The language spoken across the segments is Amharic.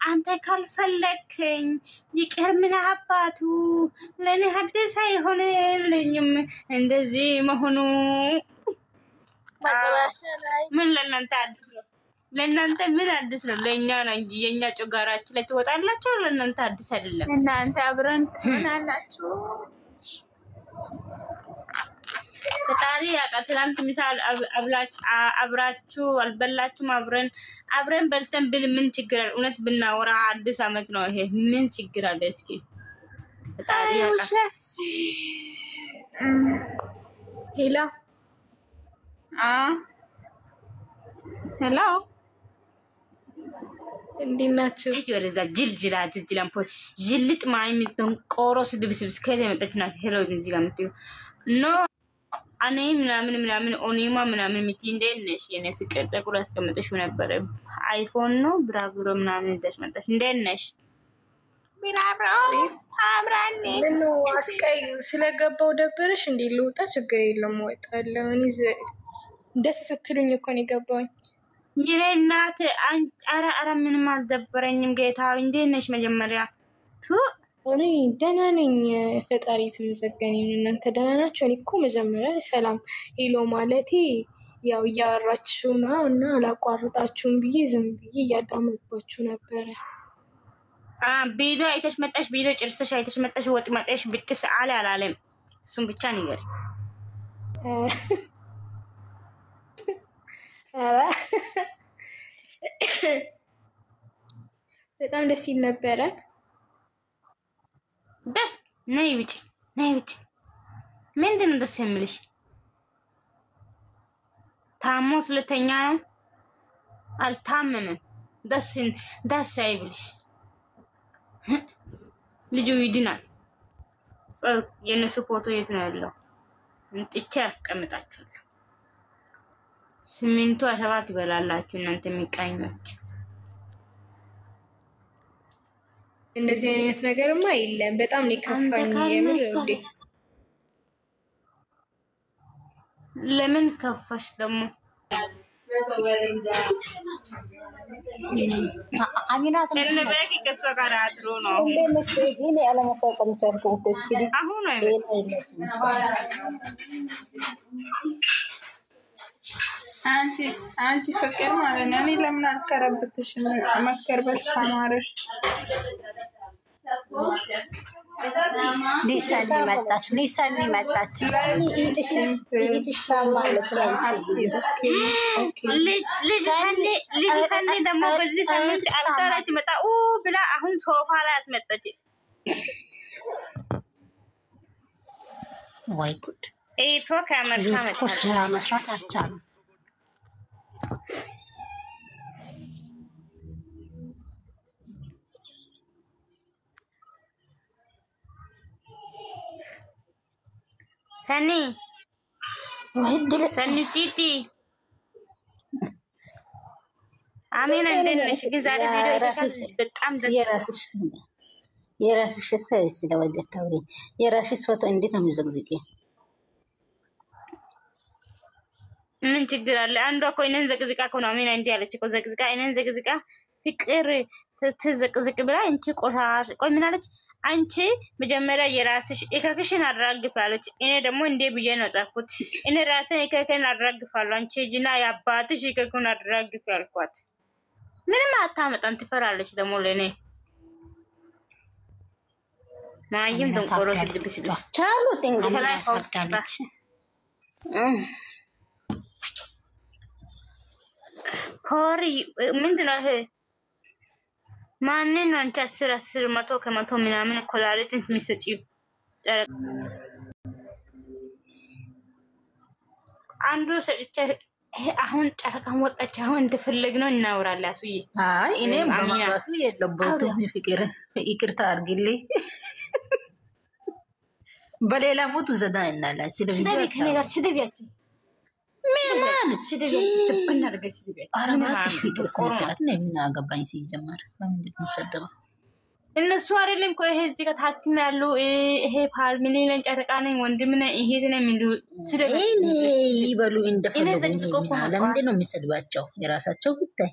አንተ ካልፈለከኝ ይቅር ምን አባቱ ለኔ ሐዲስ አይሆንልኝም እንደዚህ መሆኑ ምን ለእናንተ አዲስ ነው ለእናንተ ምን አዲስ ነው ለኛ ነው እንጂ የኛ ጮጋራችን ላይ ትወጣላችሁ ለእናንተ አዲስ አይደለም እናንተ አብረን ትሆናላችሁ ፈጣሪ ያውቃል ትናንት ምሳል አብራችሁ አልበላችሁም አብረን በልተን ብል ምን ችግር አለ እውነት ብናወራ አዲስ አመት ነው ይሄ ምን ችግር አለ እስኪ ፈጣሪ ያውቃል ሄሎ ሄሎ እንዴት ናችሁ ወደዛ ጅልጅላም ፖ ጅልጥ ማይምጥን ቆሮ ስድብስብስ ከለ መጣችና ሄሎ እዚህ ጋር ምትዩ ኖ እኔ ምናምን ኦኒማ ምናምን ምት እንደነሽ የኔ ፍቅር ተቁራ አስቀምጠሽ ነበር አይፎን ነው ብራብሮ ምናምን እንደሽመጣሽ እንደነሽ ብራብሮ አብራኔ ምነው አስቀይ ስለገባው ደብርሽ እንዴ ልውጣ ችግር የለም ወጣለሁ እኔ ደስ ስትሉኝ እኮ ነው ገባኝ ይሬናት አራ ምንም አልደበረኝም ጌታው እንደነሽ መጀመሪያ እኔ ደህና ነኝ ፈጣሪ ተመስገን እናንተ ደህና ናችሁ እኔ እኮ መጀመሪያ ሰላም ሄሎ ማለቴ ያው ያወራችሁ ነው እና አላቋርጣችሁም ብዬ ዝም ብዬ እያዳመጥኳችሁ ነበር ቢዶ አይተሽ መጣሽ ቢዶ ጭርሰሽ አይተሽ መጣሽ ወጥ መጣሽ ብትስ አላለም እሱም ብቻ ንገር በጣም ደስ ይል ነበረ ደስ ነይ ውጪ ምንድነው ደስ የሚልሽ ታሞ ስለተኛ ነው አልታመመም ደስ አይብልሽ ልጁ ይድናል የነሱ ፎቶ የት ነው ያለው እንጥቻ ያስቀምጣችኋለሁ ሲሚንቶ አሸባት ይበላላችሁ እናንተ የሚቃኞች እንደዚህ አይነት ነገርማ የለም በጣም ነው ከፋኝ የምር እንዴ ለምን ከፋሽ ደግሞ አሚናት ለነበቂ ከሷ ጋር አድሮ ነው እንደነሽ ዲኔ አለመሳቀል ቻልኩ እቺ ልጅ አሁን ነው አንቺ ፍቅር ማለት ነው እኔ ለምን አልከረብትሽ መከርበት ተማረሽ ሊሰኒ መጣች ይሄድሽ ታማለች ላይ ልጅ ደግሞ በዚህ ሳምንት አልጋራ ሲመጣ ብላ አሁን ሶፋ ላይ አስመጣች ወይ ጉድ ኤቶ ካመርካ መጣች መስራት አልቻለም ሰኒ ቲቲ አሜን እንደነሽ ግዛሬ ቪዲዮ በጣም ደስ የራስሽ ሰይስ ለወደታው የራስሽ ፎቶ እንዴት ነው የሚዘግዝቂ ምን ችግር አለ አንዷ እኮ እኔን ዘቅዝቃ እኮ ነው አሜን እንዴ ያለች እኮ ዘቅዝቃ እኔን ዘቅዝቃ ፍቅር ትዘቅዝቅ ብላ እንቺ ቆሻሽ ቆይ ምን አለች አንቺ መጀመሪያ የራስሽ እከክሽን አራግፋለች እኔ ደግሞ እንዴ ብዬ ነው ጻፍኩት እኔ ራሴን እከክን አራግፋለሁ አንቺ ጂና ያባትሽ እከክን አራግፍ ያልኳት ምንም አታመጣን ትፈራለች ደግሞ ለኔ ማይም ደንቆሮ ሲልብሽ ቻሉ ተንገላታለች ኮሪ ምንድነው ይሄ ማንን አንቺ 10 100 ከመቶ ምናምን ኮላሪትን የሚሰጪው አንዱ ሰጭ አሁን ጨረቃም ወጣች አሁን እንደፈለግነው እናወራለን አሱዬ አይ እኔም በማውራቱ የለበትም ፍቅር ይቅርታ አድርግልኝ በሌላ ሞቱ ዘዳ እናላ ስለዚህ ከነጋር ሲደቢያችሁ ምን ሲደቢያችሁ ተብናርገሽ ሲደቢያችሁ አረባትሽ ፍቅር ስለሰራት ነው ምን አገባኝ ሲጀመር ለምንድን ነው ሰደበው እነሱ አይደለም እኮ ይሄ እዚህ ጋር ታክም ያለው ይሄ ፓልሚኒ ነን ጨረቃ ነኝ ወንድም ነኝ ይሄ ነኝ ምን እኔ ይበሉ እንደፈለጉ ለምንድን ነው የሚሰድባቸው የራሳቸው ጉዳይ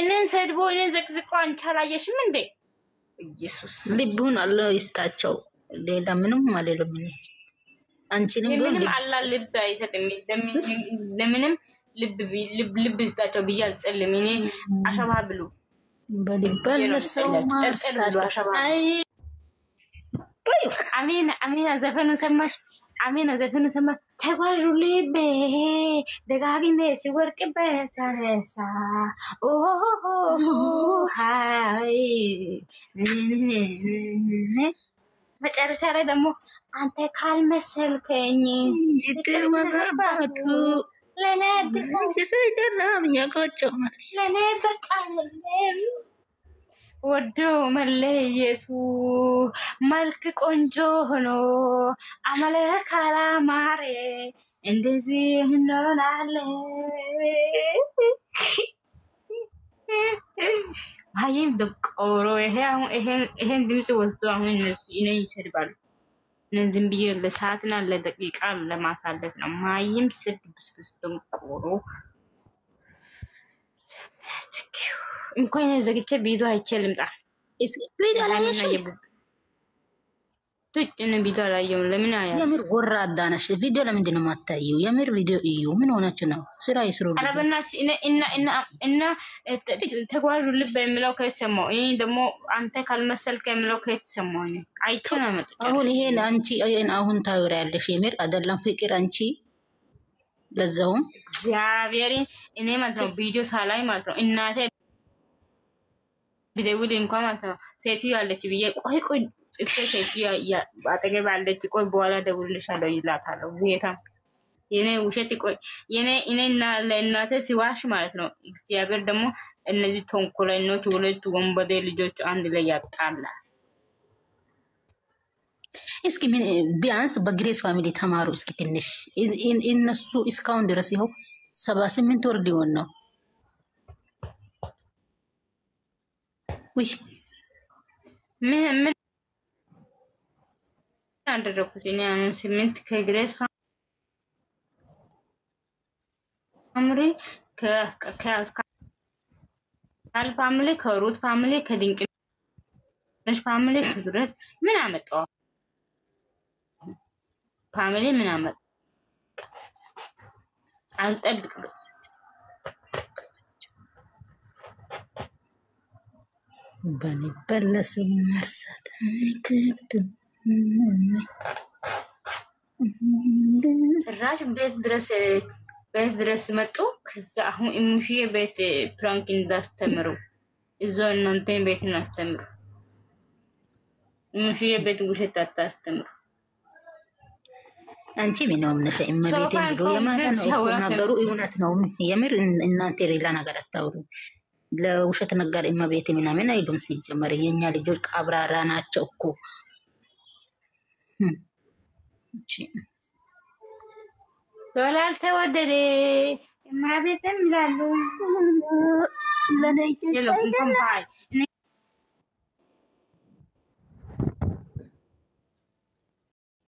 እኔን ሰድቦ እኔን ዘቅዝቆ አንቺ አላየሽም እንዴ? ኢየሱስ ልቡን አላህ ይስጣቸው። ሌላ ምንም አልልም እኔ። አንቺንም ምንም አላ ልብ አይሰጥም። ለምንም ልብ ይስጣቸው ብዬ አልጸልም። እኔ አሸባ ብሉ በልበል ለሰው ማርሳት አይ አሜን አሜን። ዘፈኑ ሰማሽ? አሜን ዘፈኑ ሰማ። ተጓዡ ልቤ ደጋግሜ ሲወርቅበት ተነሳ። ሃይ መጨረሻ ላይ ደግሞ አንተ ካልመሰልከኝ ይቅር መባባቱ ለኔ ሲሰደራም ያቆጨው ለኔ በቃ ወዶ መለየቱ መልክ ቆንጆ ሆኖ አመለ ካላማረ እንደዚህ እንሆናለን። ማይም ደቆሮ ይሄን ድምፅ ወስዶ አሁን እነሱ ይሰድባሉ። ዝም ብዬ ለሰዓትና ለደቂቃ ለማሳለፍ ነው። ማይም ስድ ብስብስ ደቆሮ እንኳን ዘግቼ ቪዲዮ አይቼ ልምጣ። ቪዲዮ አላየሽም? ትጭን ቪዲዮ አላየሁም። ለምን አያ የምር ወራዳ ነሽ። ቪዲዮ ለምንድን ነው የማታየው? የምር ቪዲዮ እዩ። ምን ሆነች ነው? ስራ ይስሩ። ኧረ በእናትሽ እና ተጓዡ ልብ የሚለው ከሰማው ይሄ ደግሞ አንተ ካልመሰልከ የሚለው ከሰማው ነው አይቼ ነው መጥቶ አሁን ይሄን አንቺ አሁን ታወሪያለሽ። የምር አይደለም ፍቅር አንቺ ለዛውም እግዚአብሔርን እኔ ማለት ነው ቪዲዮ ሳላይ ማለት ነው እናቴ ቢደውል እንኳን ማለት ነው ሴትዮ ያለች ብዬ ቆይ ጽፌ ሴትዮ አጠገብ አለች ቆይ በኋላ ደውልልሻለሁ ይላታለሁ። ጌታ የኔ ውሸት ቆይ እኔና ለእናቴ ሲዋሽ ማለት ነው እግዚአብሔር ደግሞ እነዚህ ተንኮለኞች ሁለቱ ወንበዴ ልጆች አንድ ላይ ያጣላል። እስኪ ምን ቢያንስ በግሬስ ፋሚሊ ተማሩ እስኪ ትንሽ እነሱ እስካሁን ድረስ ይኸው 78 ወር ሊሆን ነው። ምን አደረኩት እኔ አሁን 8 ከግሬስ ፋሚሊ ከአስካል ፋሚሊ ከሩት ፋሚሊ ከድንቅነሽ ፋሚሊ ከግሬስ ምን አመጣው ፋሚሊ ምን አመጣ አልጠብቅም። በለስ መርሳት ክፍት ጭራሽ ቤት ድረስ መጡ። ከዛ አሁን እሙሽዬ ቤት ፕራንክ እንዳስተምሩ እዛው እናንተ ቤት እናስተምሩ። እሙሽዬ ቤት ውሸት አታስተምሩ። አንቺ ምን ነው ምንሽ እመቤቴ ብሎ የማን ነው ነገሩ? እውነት ነው የምር እናንተ ሌላ ነገር አታውሩ። ለውሸት ነገር እመቤቴ ምናምን አይሉም። ሲጀመር የኛ ልጆች ቀብራራ ናቸው እኮ እቺ ዶላር ተወደደ እመቤቴም ይላሉ። ለነጭ ሳይደለ